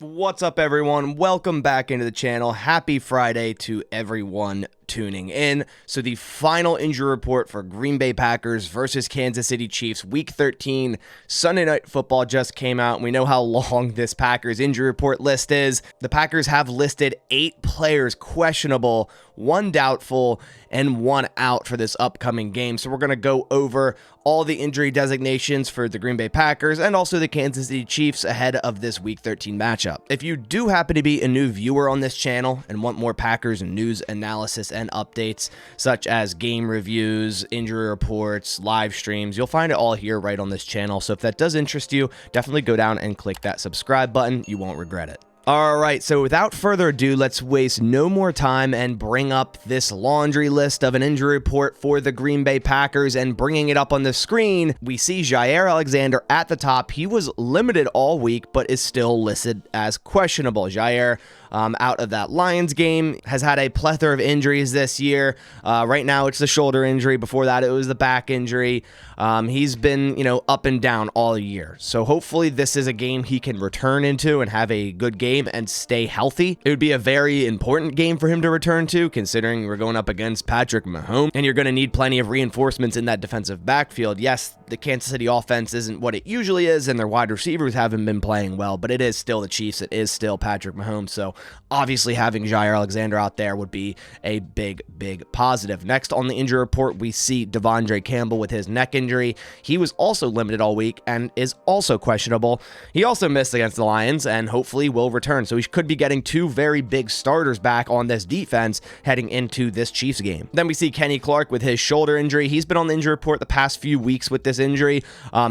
What's up, everyone? Welcome back into the channel. Happy Friday to everyone tuning in. So the final injury report for Green Bay Packers versus Kansas City Chiefs Week 13 Sunday Night Football just came out. We know how long this Packers injury report list is. The Packers have listed 8 players questionable, 1 doubtful, and 1 out for this upcoming game. So we're going to go over all the injury designations for the Green Bay Packers and also the Kansas City Chiefs ahead of this Week 13 matchup. If you do happen to be a new viewer on this channel and want more Packers news, analysis, and updates, such as game reviews, injury reports, live streams, you'll find it all here right on this channel. So if that does interest you, definitely go down and click that subscribe button. You won't regret it. All right, so without further ado, let's waste no more time and bring up this laundry list of an injury report for the Green Bay Packers. And bringing it up on the screen, we see Jaire Alexander at the top. He was limited all week, but is still listed as questionable. Jaire, out of that Lions game, has had a plethora of injuries this year. Right now, it's the shoulder injury. Before that, it was the back injury. He's been, up and down all year. So hopefully this is a game he can return into and have a good game and stay healthy. It would be a very important game for him to return to, considering we're going up against Patrick Mahomes, and you're going to need plenty of reinforcements in that defensive backfield. Yes, the Kansas City offense isn't what it usually is, and their wide receivers haven't been playing well, but it is still the Chiefs. It is still Patrick Mahomes. So obviously having Jaire Alexander out there would be a big positive. Next on the injury report, we see Devondre Campbell with his neck injury. He was also limited all week and is also questionable. He also missed against the Lions and hopefully will return. So he could be getting 2 very big starters back on this defense heading into this Chiefs game. Then we see Kenny Clark with his shoulder injury. He's been on the injury report the past few weeks with this injury.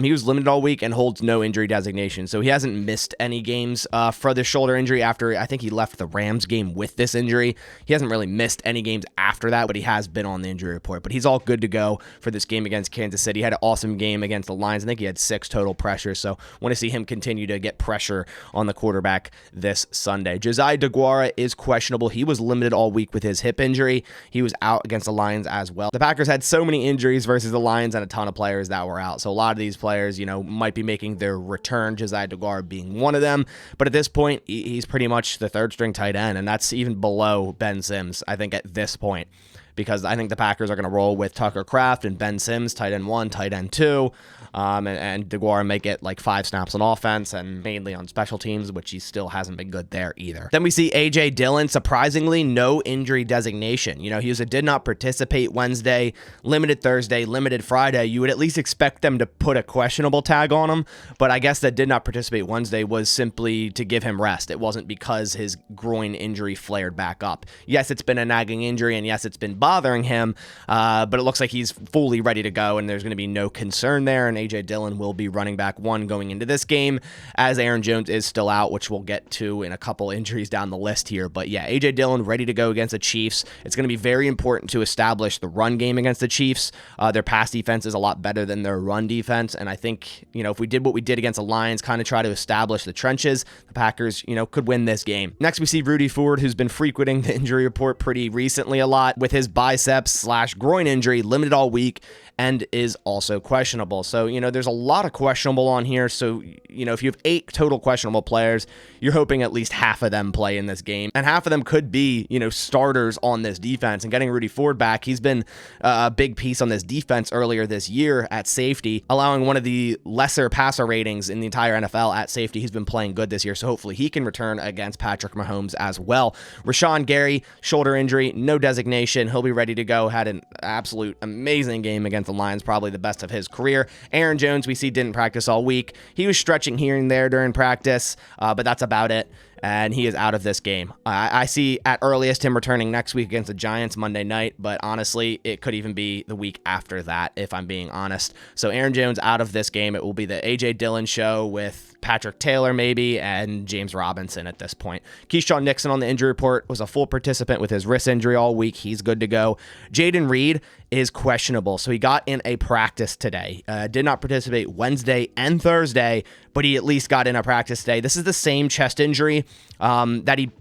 He was limited all week and holds no injury designation. So he hasn't missed any games for the shoulder injury after I think he left the Rams game with this injury. He hasn't really missed any games after that, but he has been on the injury report. But he's all good to go for this game against Kansas City. He had an awesome game against the Lions. I think he had 6 total pressures. So want to see him continue to get pressure on the quarterback this Sunday. Josiah DeGuara is questionable. He was limited all week with his hip injury. He was out against the Lions as well. The Packers had so many injuries versus the Lions and a ton of players that were out. So a lot of these players, might be making their return, Josiah DeGuara being one of them. But at this point, he's pretty much the 3rd string tight end, and that's even below Ben Sims, I think, at this point, because I think the Packers are going to roll with Tucker Kraft and Ben Sims, tight end 1, tight end 2, and DeGuara may get like 5 snaps on offense and mainly on special teams, which he still hasn't been good there either. Then we see A.J. Dillon, surprisingly, no injury designation. He was a did not participate Wednesday, limited Thursday, limited Friday. You would at least expect them to put a questionable tag on him, but I guess that did not participate Wednesday was simply to give him rest. It wasn't because his groin injury flared back up. Yes, it's been a nagging injury, and yes, it's been bothering him, but it looks like he's fully ready to go, and there's going to be no concern there, and A.J. Dillon will be running back 1 going into this game, as Aaron Jones is still out, which we'll get to in a couple injuries down the list here. But yeah, A.J. Dillon ready to go against the Chiefs. It's going to be very important to establish the run game against the Chiefs. Their pass defense is a lot better than their run defense, and I think, if we did what we did against the Lions, kind of try to establish the trenches, the Packers, could win this game. Next, we see Rudy Ford, who's been frequenting the injury report pretty recently a lot with his biceps/groin injury, limited all week, and is also questionable. So, there's a lot of questionable on here. So, if you have 8 total questionable players, you're hoping at least half of them play in this game. And half of them could be, starters on this defense. And getting Rudy Ford back, he's been a big piece on this defense earlier this year at safety, allowing one of the lesser passer ratings in the entire NFL at safety. He's been playing good this year, so hopefully he can return against Patrick Mahomes as well. Rashawn Gary, shoulder injury, no designation. He'll be ready to go. Had an absolute amazing game against the Lions, probably the best of his career. Aaron Jones, we see, didn't practice all week. He was stretching here and there during practice, but that's about it. And he is out of this game. I see at earliest him returning next week against the Giants Monday night, but honestly, it could even be the week after that, if I'm being honest. So Aaron Jones out of this game. It will be the A.J. Dillon show with Patrick Taylor maybe and James Robinson at this point. Keyshawn Nixon on the injury report was a full participant with his wrist injury all week. He's good to go. Jaden Reed is questionable. So he got in a practice today. Did not participate Wednesday and Thursday, but he at least got in a practice today. This is the same chest injury that he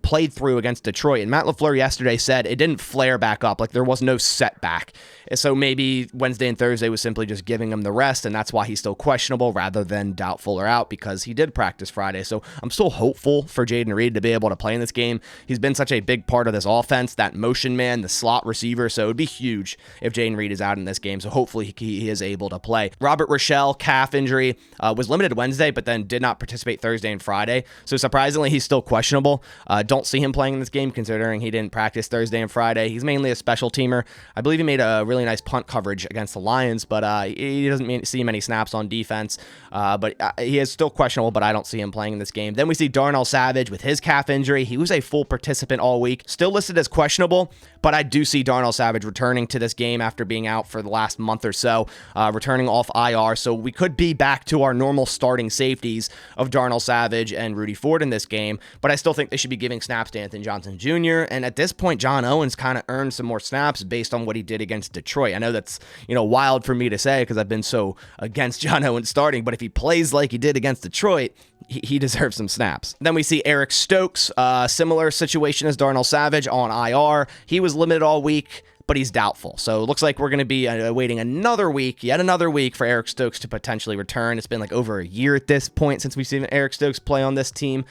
played through against Detroit. And Matt LaFleur yesterday said it didn't flare back up. Like there was no setback. So maybe Wednesday and Thursday was simply just giving him the rest, and that's why he's still questionable rather than doubtful or out, because he did practice Friday. So I'm still hopeful for Jayden Reed to be able to play in this game. He's been such a big part of this offense, that motion man, the slot receiver. So it would be huge if Jayden Reed is out in this game. So hopefully he is able to play. Robert Rochelle, calf injury, was limited Wednesday, but then did not participate Thursday and Friday. So surprisingly, he's still questionable. Don't see him playing in this game considering he didn't practice Thursday and Friday. He's mainly a special teamer. I believe he made a really nice punt coverage against the Lions, but he doesn't see many snaps on defense. But he is still questionable, but I don't see him playing in this game. Then we see Darnell Savage with his calf injury. He was a full participant all week, still listed as questionable, but I do see Darnell Savage returning to this game after being out for the last month or so, returning off IR. So we could be back to our normal starting safeties of Darnell Savage and Rudy Ford in this game, but I still think they should be giving snaps to Anthony Johnson Jr. And at this point, John Owens kind of earned some more snaps based on what he did against Detroit. I know that's, wild for me to say because I've been so against John Owens starting, but if he plays like he did against Detroit, he deserves some snaps. Then we see Eric Stokes, similar situation as Darnell Savage on IR. He was limited all week, but he's doubtful. So it looks like we're going to be waiting yet another week for Eric Stokes to potentially return. It's been like over a year at this point since we've seen Eric Stokes play on this team.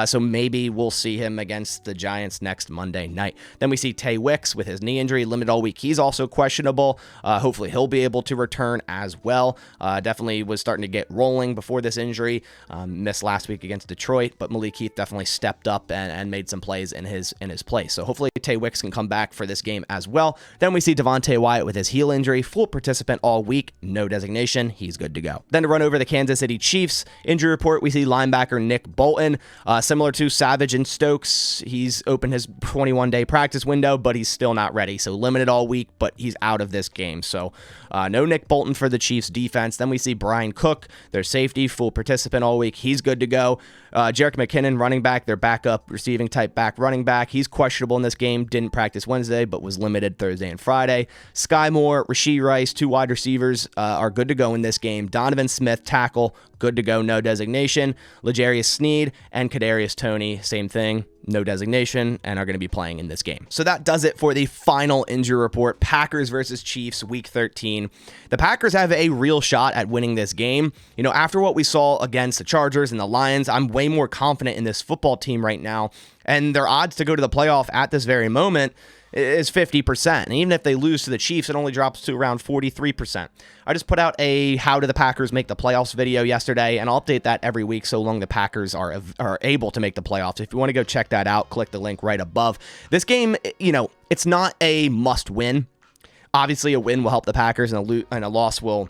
So maybe we'll see him against the Giants next Monday night. Then we see Tay Wicks with his knee injury, limited all week. He's also questionable. Hopefully he'll be able to return as well. Definitely was starting to get rolling before this injury. Missed last week against Detroit, but Malik Heath definitely stepped up and made some plays in his place. So hopefully Tay Wicks can come back for this game as well. Then we see Devontae Wyatt with his heel injury, full participant all week, no designation. He's good to go. Then to run over the Kansas City Chiefs injury report, we see linebacker Nick Bolton, similar to Savage and Stokes. He's opened his 21-day practice window, but he's still not ready. So limited all week, but he's out of this game. So no Nick Bolton for the Chiefs defense. Then we see Brian Cook, their safety, full participant all week. He's good to go. Jerick McKinnon, running back, their backup receiving type back running back. He's questionable in this game. Didn't practice Wednesday, but was limited Thursday and Friday. Sky Moore, Rashee Rice, two wide receivers are good to go in this game. Donovan Smith, tackle, good to go, no designation. L'Jarius Sneed and Kadarius Toney, same thing, no designation, and are going to be playing in this game. So that does it for the final injury report. Packers versus Chiefs, Week 13. The Packers have a real shot at winning this game. After what we saw against the Chargers and the Lions, I'm way more confident in this football team right now, and their odds to go to the playoff at this very moment is 50%. And even if they lose to the Chiefs, it only drops to around 43%. I just put out a how do the Packers make the playoffs video yesterday, and I'll update that every week so long the Packers are able to make the playoffs. If you want to go check that out, click the link right above. This game, it's not a must win. Obviously, a win will help the Packers, and a loss will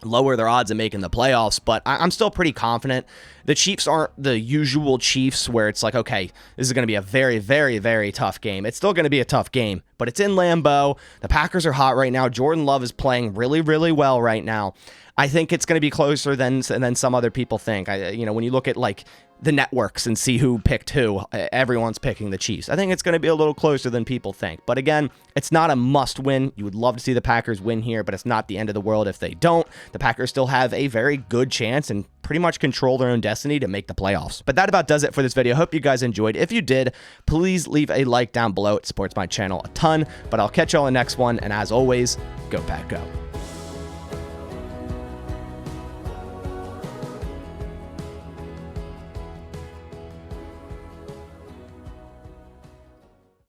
lower their odds of making the playoffs, but I'm still pretty confident. The Chiefs aren't the usual Chiefs where it's like, okay, this is going to be a very, very, very tough game. It's still going to be a tough game, but it's in Lambeau. The Packers are hot right now. Jordan Love is playing really, really well right now. I think it's going to be closer than some other people think. When you look at like the networks and see who picked who, everyone's picking the Chiefs. I think it's going to be a little closer than people think. But again, it's not a must win. You would love to see the Packers win here, but it's not the end of the world if they don't. The Packers still have a very good chance and pretty much control their own destiny to make the playoffs. But that about does it for this video. Hope you guys enjoyed. If you did, please leave a like down below. It supports my channel a ton. But I'll catch y'all in the next one. And as always, go Pack Go.